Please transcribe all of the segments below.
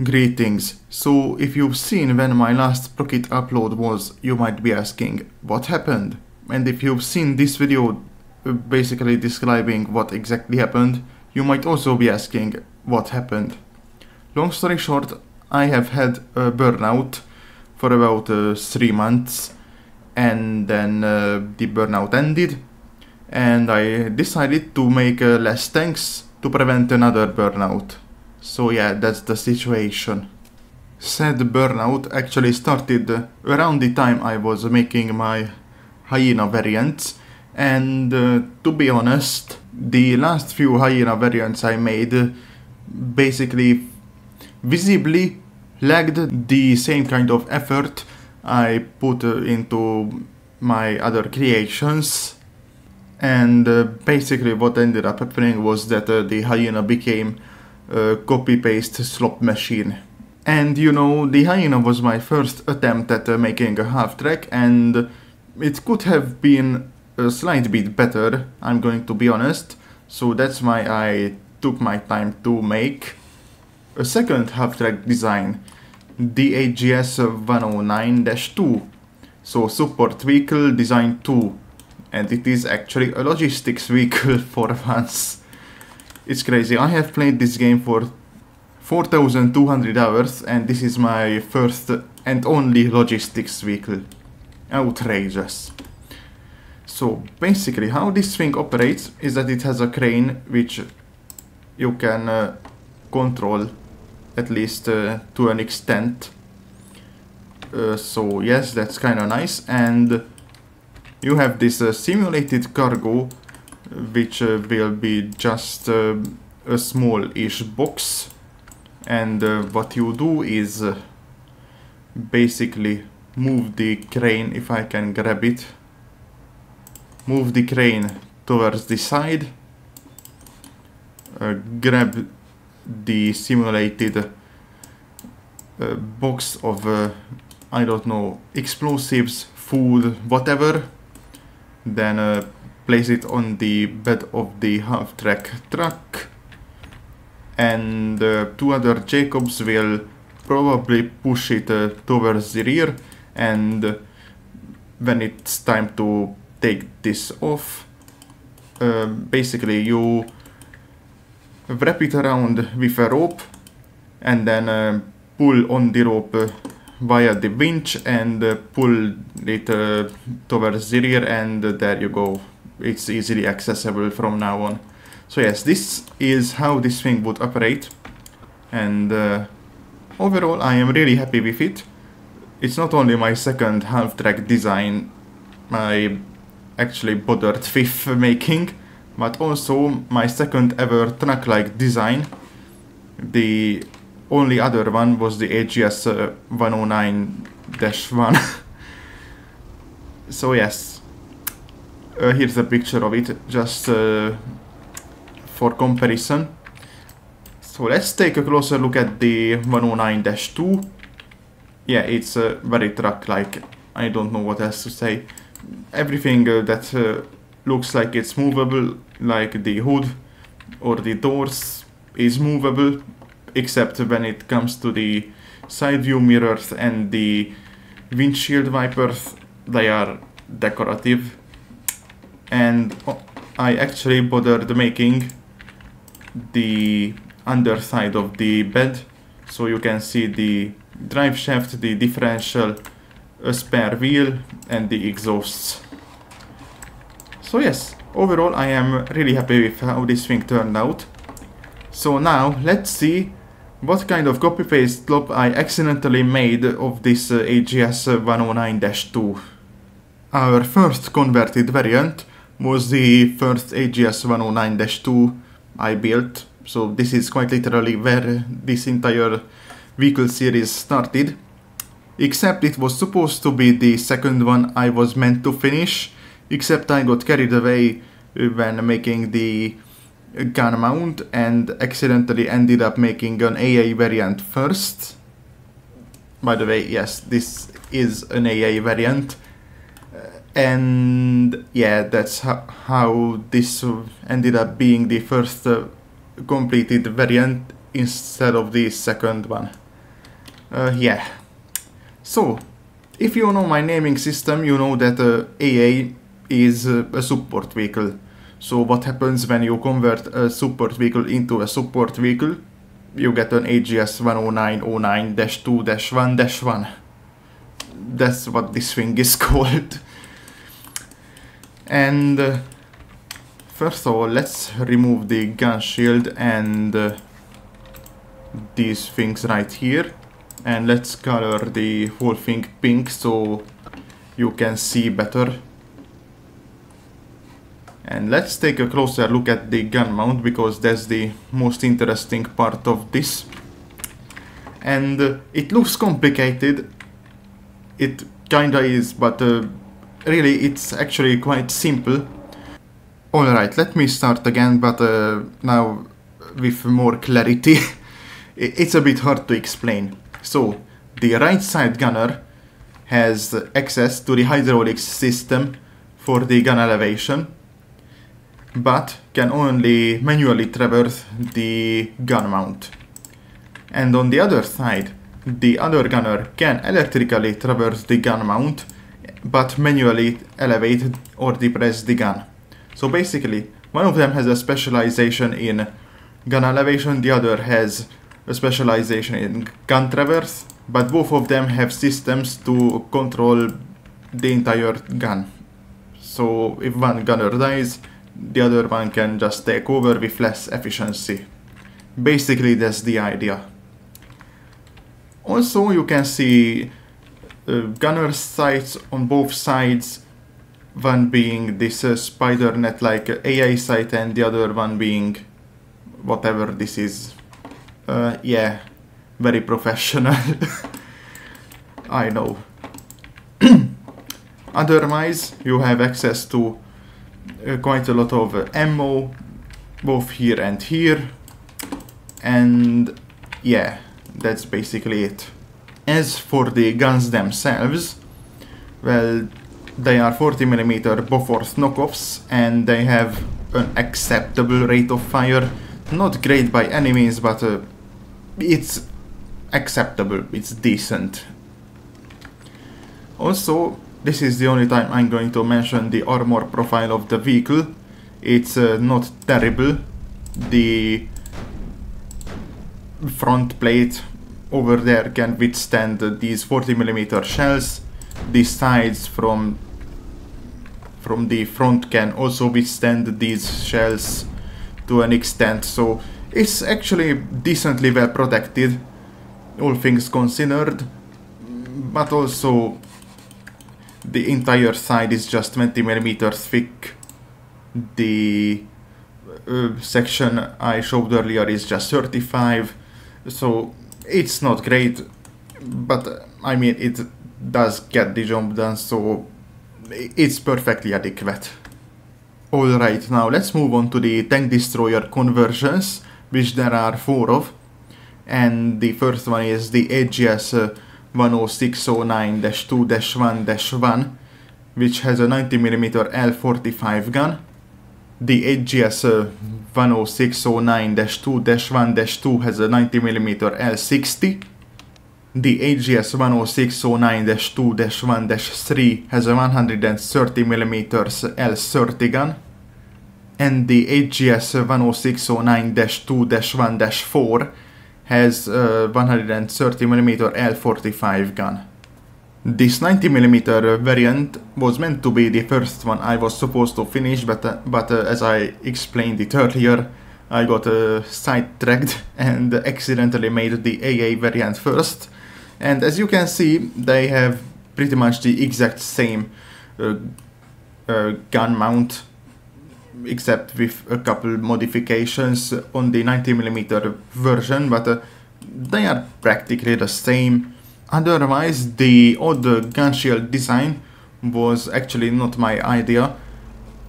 Greetings. So if you've seen when my last Sprocket upload was, you might be asking, what happened? And if you've seen this video basically describing what exactly happened, you might also be asking, what happened? Long story short, I have had a burnout for about 3 months, and then the burnout ended, and I decided to make less tanks to prevent another burnout. So yeah, that's the situation. Said burnout actually started around the time I was making my hyena variants, and to be honest, the last few hyena variants I made basically visibly lacked the same kind of effort I put into my other creations, and basically what ended up happening was that the hyena became copy-paste slop machine. And you know, the hyena was my first attempt at making a half-track, and it could have been a slight bit better, I'm going to be honest, so that's why I took my time to make a second half-track design, the HGS 109-2, so support vehicle design 2, and it is actually a logistics vehicle for once. It's crazy. I have played this game for 4,200 hours, and this is my first and only logistics vehicle. Outrageous. So basically how this thing operates is that it has a crane which you can control, at least to an extent. So yes, that's kind of nice, and you have this simulated cargo which will be just a small-ish box, and what you do is basically move the crane, if I can grab it, move the crane towards the side, grab the simulated box of I don't know, explosives, food, whatever, then place it on the bed of the half-track truck, and two other Jacobs will probably push it towards the rear, and when it's time to take this off, basically you wrap it around with a rope and then pull on the rope via the winch and pull it towards the rear, and there you go. It's easily accessible from now on. So yes, this is how this thing would operate, and overall I am really happy with it. It's not only my second half-track design I actually bothered with making, but also my second ever truck-like design. The only other one was the HGS 109-1. So yes. Here's a picture of it, just for comparison. So let's take a closer look at the 109-2. Yeah, it's very truck-like. I don't know what else to say. Everything that looks like it's movable, like the hood or the doors, is movable, except when it comes to the side view mirrors and the windshield wipers. They are decorative. And I actually bothered making the underside of the bed, so you can see the drive shaft, the differential, a spare wheel, and the exhausts. So yes, overall I am really happy with how this thing turned out. So now let's see what kind of copy-paste slop I accidentally made of this HGS 109-2. Our first converted variant was the first HGS 109-2 I built, so this is quite literally where this entire vehicle series started, except it was supposed to be the second one I was meant to finish, except I got carried away when making the gun mount and accidentally ended up making an AA variant first. By the way, yes, this is an AA variant. And yeah, that's how this ended up being the first completed variant instead of the second one. Yeah. So, if you know my naming system, you know that AA is a support vehicle. So what happens when you convert a support vehicle into a support vehicle? You get an HGS 10909-2-1-1. That's what this thing is called. And first of all, let's remove the gun shield and these things right here. And let's color the whole thing pink so you can see better. And let's take a closer look at the gun mount, because that's the most interesting part of this. And it looks complicated. It kinda is, but really it's actually quite simple. Alright, let me start again, but now with more clarity. It's a bit hard to explain. So, the right side gunner has access to the hydraulics system for the gun elevation, but can only manually traverse the gun mount. And on the other side, the other gunner can electrically traverse the gun mount, but manually elevate or depress the gun. So basically, one of them has a specialization in gun elevation, the other has a specialization in gun traverse, but both of them have systems to control the entire gun. So if one gunner dies, the other one can just take over with less efficiency. Basically, that's the idea. Also, you can see gunner sights on both sides, one being this spider net like AA sight and the other one being whatever this is. Yeah, very professional. I know. Otherwise, you have access to quite a lot of ammo, both here and here, and yeah, that's basically it. As for the guns themselves, well, they are 40mm Bofors knockoffs and they have an acceptable rate of fire. Not great by any means, but it's acceptable, it's decent. Also, this is the only time I'm going to mention the armor profile of the vehicle. It's not terrible. The front plate over there can withstand these 40mm shells. The sides from the front can also withstand these shells to an extent, so it's actually decently well protected, all things considered, but also the entire side is just 20mm thick. The section I showed earlier is just 35, so it's not great, but I mean it does get the job done, so it's perfectly adequate. Alright, now let's move on to the tank destroyer conversions, which there are 4 of, and the first one is the HGS 10609-2-1-1, which has a 90mm L45 gun. The HGS 10609-2-1-2 has a 90mm L60. The HGS 10609-2-1-3 has a 130mm L30 gun. And the HGS 10609-2-1-4 has a 130mm L45 gun. This 90mm variant was meant to be the first one I was supposed to finish, but as I explained it earlier, I got sidetracked and accidentally made the AA variant first. And as you can see, they have pretty much the exact same gun mount, except with a couple modifications on the 90mm version, but they are practically the same. Otherwise, the odd gun shield design was actually not my idea.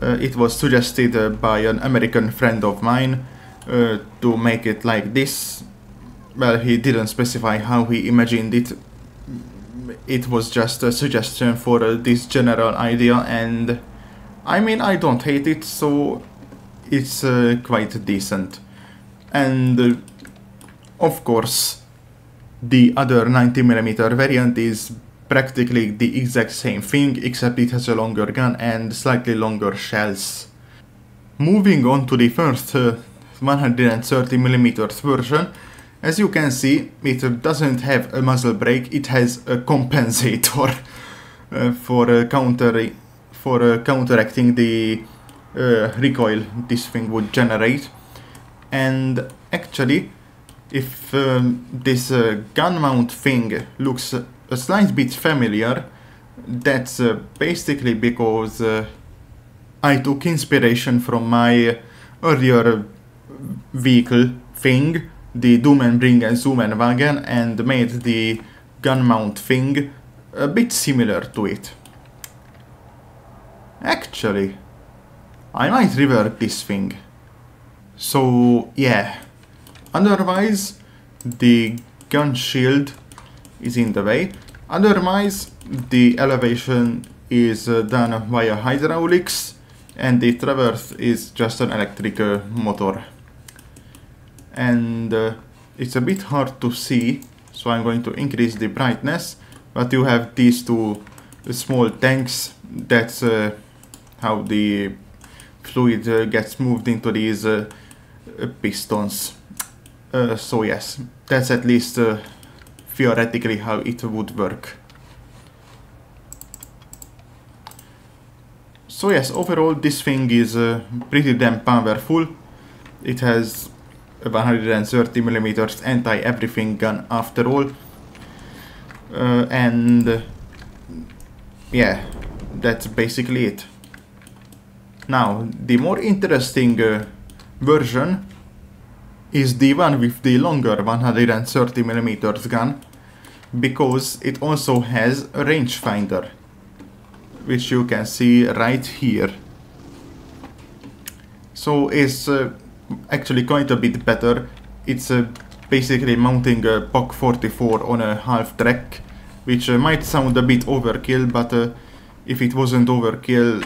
It was suggested by an American friend of mine to make it like this. Well, he didn't specify how he imagined it. It was just a suggestion for this general idea, and I mean, I don't hate it, so it's quite decent. And of course, The other 90mm variant is practically the exact same thing, except it has a longer gun and slightly longer shells. Moving on to the first 130mm version, as you can see, it doesn't have a muzzle brake, it has a compensator for counteracting the recoil this thing would generate. And actually, if this gun mount thing looks a slight bit familiar, that's basically because I took inspiration from my earlier vehicle thing, the Doom and Bring and Zoom and Wagen, and made the gun mount thing a bit similar to it. Actually, I might rework this thing. So yeah, otherwise the gun shield is in the way. Otherwise the elevation is done via hydraulics, and the traverse is just an electric motor. And it's a bit hard to see, so I'm going to increase the brightness, but you have these two small tanks. That's how the fluid gets moved into these pistons. So yes, that's at least theoretically how it would work. So yes, overall this thing is pretty damn powerful. It has a 130mm anti-everything gun after all. And yeah, that's basically it. Now, the more interesting version is the one with the longer 130mm gun, because it also has a rangefinder, which you can see right here. So it's actually quite a bit better. It's basically mounting a POC 44 on a half track, which might sound a bit overkill, but if it wasn't overkill,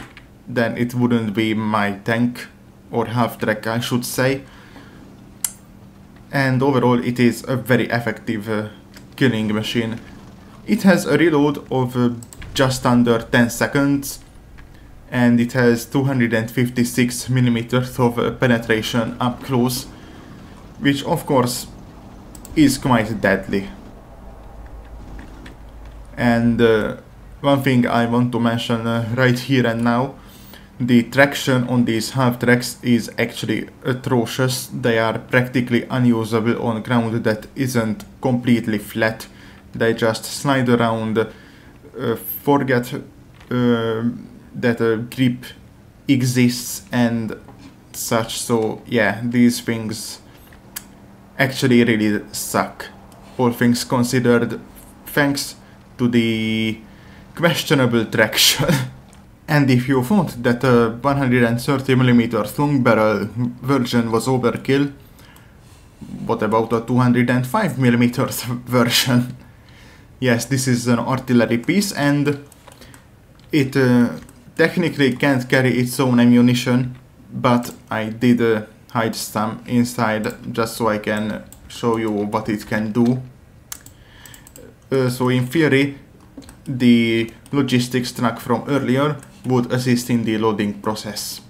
then it wouldn't be my tank, or half track I should say. And overall it is a very effective killing machine. It has a reload of just under 10 seconds, and it has 256mm of penetration up close, which of course is quite deadly. And one thing I want to mention right here and now, the traction on these half tracks is actually atrocious. They are practically unusable on ground that isn't completely flat. They just slide around, forget that grip exists and such. So yeah, these things actually really suck, all things considered, thanks to the questionable traction. And if you thought that a 130mm long barrel version was overkill, what about a 205mm version? Yes, this is an artillery piece, and it technically can't carry its own ammunition, but I did hide some inside just so I can show you what it can do. So in theory, the logistics truck from earlier would assist in the loading process.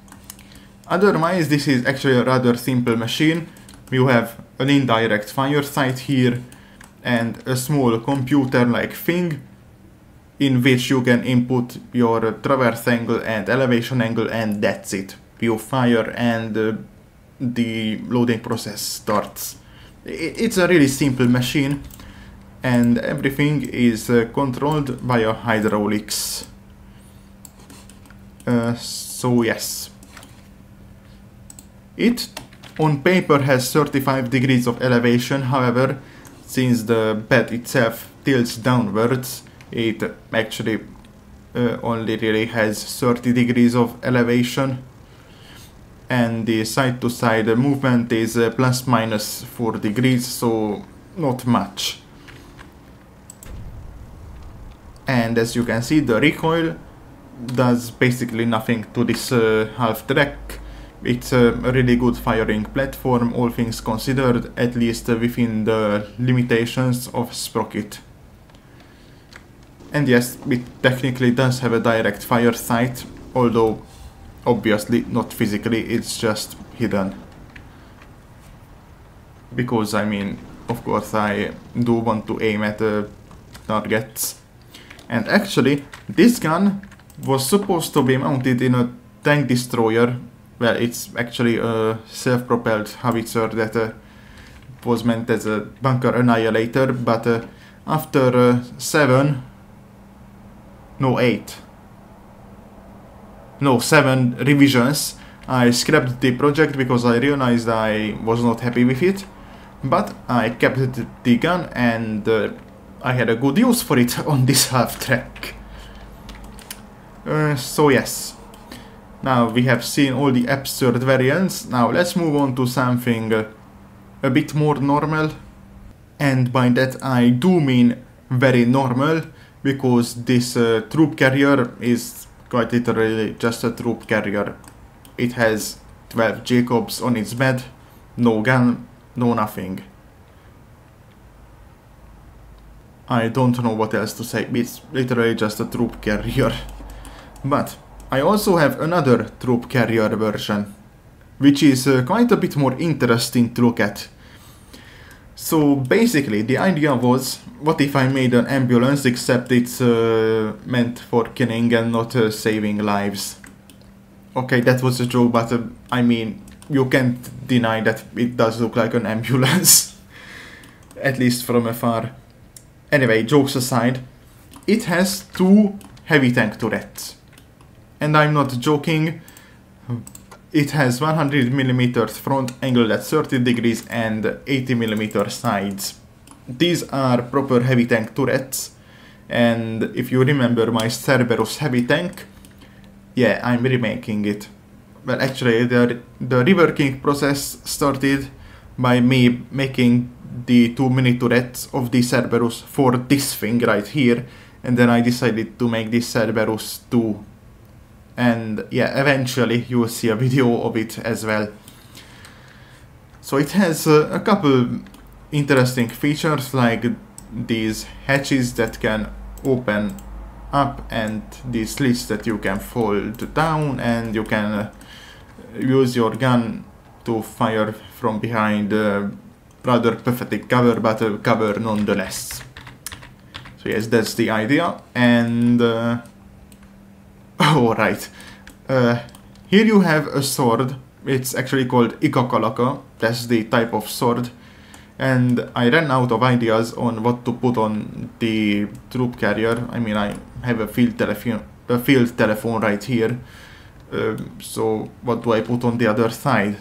Otherwise, this is actually a rather simple machine. You have an indirect fire sight here and a small computer-like thing in which you can input your traverse angle and elevation angle, and that's it. You fire and the loading process starts. It's a really simple machine, and everything is controlled via hydraulics. So yes, it on paper has 35 degrees of elevation. However, since the bed itself tilts downwards, it actually only really has 30 degrees of elevation, and the side to side movement is plus minus 4 degrees, so not much. And as you can see, the recoil does basically nothing to this half track, It's a really good firing platform, all things considered, at least within the limitations of Sprocket. And yes, it technically does have a direct fire sight, although obviously not physically, it's just hidden. Because I mean, of course I do want to aim at targets. And actually, this gun was supposed to be mounted in a tank destroyer. Well, it's actually a self-propelled howitzer that was meant as a bunker annihilator, but after 7 revisions, I scrapped the project because I realized I was not happy with it. But I kept the gun and I had a good use for it on this half-track. So yes. Now we have seen all the absurd variants. Now let's move on to something a bit more normal. And by that I do mean very normal, because this troop carrier is quite literally just a troop carrier. It has 12 Jacobs on its bed, no gun, no nothing. I don't know what else to say, it's literally just a troop carrier. But I also have another troop carrier version, which is quite a bit more interesting to look at. So basically the idea was, what if I made an ambulance except it's meant for killing and not saving lives? Okay, that was a joke, but I mean, you can't deny that it does look like an ambulance. At least from afar. Anyway, jokes aside, it has 2 heavy tank turrets. And I'm not joking, it has 100mm front angled at 30 degrees and 80mm sides. These are proper heavy tank turrets, and if you remember my Cerberus heavy tank, yeah, I'm remaking it. Well, actually, the reworking process started by me making the 2 mini turrets of the Cerberus for this thing right here, and then I decided to make this Cerberus 2. And yeah, eventually you will see a video of it as well. So it has a couple interesting features, like these hatches that can open up and these slits that you can fold down, and you can use your gun to fire from behind rather pathetic cover, but cover nonetheless. So yes, that's the idea. And alright, here you have a sword. It's actually called Ikakalaka, that's the type of sword. And I ran out of ideas on what to put on the troop carrier. I mean, I have a field telephone right here. So what do I put on the other side?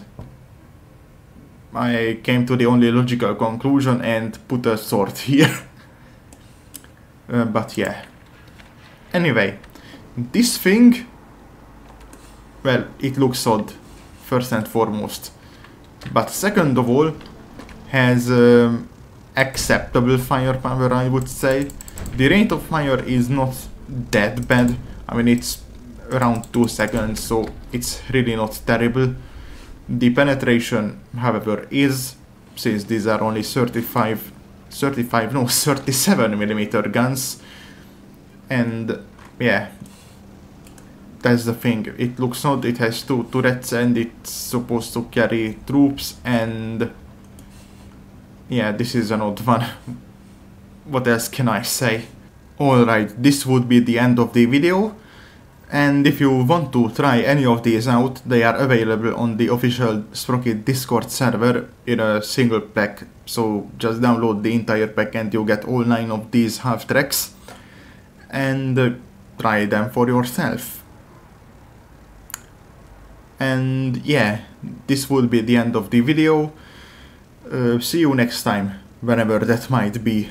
I came to the only logical conclusion and put a sword here. But yeah. Anyway, this thing, well, it looks odd, first and foremost. But second of all, has acceptable firepower, I would say. The rate of fire is not that bad. I mean, it's around 2 seconds, so it's really not terrible. The penetration, however, is, since these are only 37mm guns, and yeah, that's the thing. It looks odd, it has 2 turrets and it's supposed to carry troops, and yeah, this is an odd one. What else can I say? Alright, this would be the end of the video. And if you want to try any of these out, they are available on the official Sprocket Discord server in a single pack. So just download the entire pack and you get all 9 of these half tracks. And try them for yourself. And yeah, this would be the end of the video. See you next time, whenever that might be.